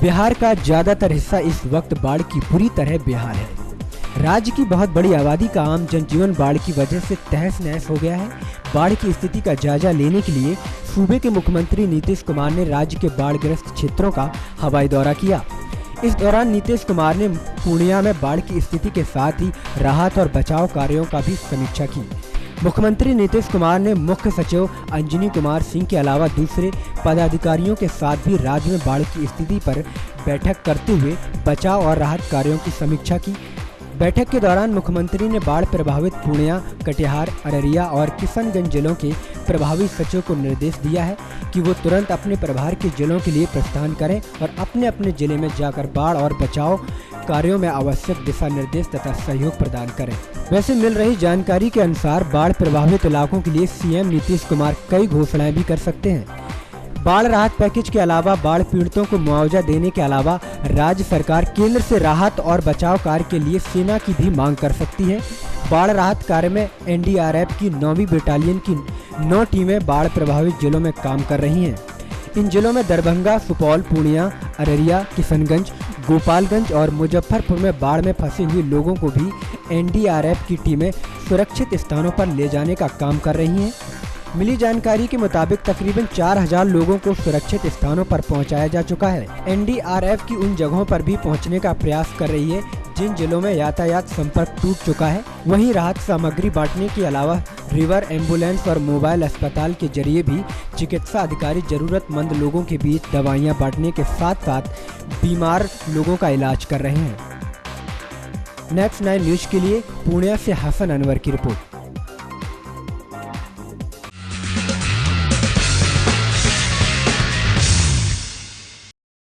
बिहार का ज़्यादातर हिस्सा इस वक्त बाढ़ की बुरी तरह बेहाल है। राज्य की बहुत बड़ी आबादी का आम जनजीवन बाढ़ की वजह से तहस नहस हो गया है। बाढ़ की स्थिति का जायजा लेने के लिए सूबे के मुख्यमंत्री नीतीश कुमार ने राज्य के बाढ़ग्रस्त क्षेत्रों का हवाई दौरा किया। इस दौरान नीतीश कुमार ने पूर्णिया में बाढ़ की स्थिति के साथ ही राहत और बचाव कार्यों का भी समीक्षा की। मुख्यमंत्री नीतीश कुमार ने मुख्य सचिव अंजनी कुमार सिंह के अलावा दूसरे पदाधिकारियों के साथ भी राज्य में बाढ़ की स्थिति पर बैठक करते हुए बचाव और राहत कार्यों की समीक्षा की। बैठक के दौरान मुख्यमंत्री ने बाढ़ प्रभावित पूर्णिया, कटिहार, अररिया और किशनगंज जिलों के प्रभावी सचिव को निर्देश दिया है कि वो तुरंत अपने प्रभार के जिलों के लिए प्रस्थान करें और अपने अपने जिले में जाकर बाढ़ और बचाव कार्यों में आवश्यक दिशा निर्देश तथा सहयोग प्रदान करें। वैसे मिल रही जानकारी के अनुसार बाढ़ प्रभावित इलाकों के लिए सीएम नीतीश कुमार कई घोषणाएं भी कर सकते हैं। बाढ़ राहत पैकेज के अलावा बाढ़ पीड़ितों को मुआवजा देने के अलावा राज्य सरकार केंद्र से राहत और बचाव कार्य के लिए सेना की भी मांग कर सकती है। बाढ़ राहत कार्य में एनडीआरएफ की 9वीं बटालियन की 9 टीमें बाढ़ प्रभावित जिलों में काम कर रही हैं। इन जिलों में दरभंगा, सुपौल, पूर्णिया, अररिया, किशनगंज, गोपालगंज और मुजफ्फरपुर में बाढ़ में फंसे हुए लोगों को भी एनडीआरएफ की टीमें सुरक्षित स्थानों पर ले जाने का काम कर रही हैं। मिली जानकारी के मुताबिक तकरीबन 4000 लोगों को सुरक्षित स्थानों पर पहुंचाया जा चुका है। एनडीआरएफ की उन जगहों पर भी पहुंचने का प्रयास कर रही है जिन जिलों में यातायात संपर्क टूट चुका है। वहीं राहत सामग्री बांटने के अलावा रिवर एम्बुलेंस और मोबाइल अस्पताल के जरिए भी चिकित्सा अधिकारी जरूरतमंद लोगों के बीच दवाइयां बांटने के साथ साथ बीमार लोगों का इलाज कर रहे हैं। नेक्स्ट 9 न्यूज के लिए पूर्णिया से हसन अनवर की रिपोर्ट।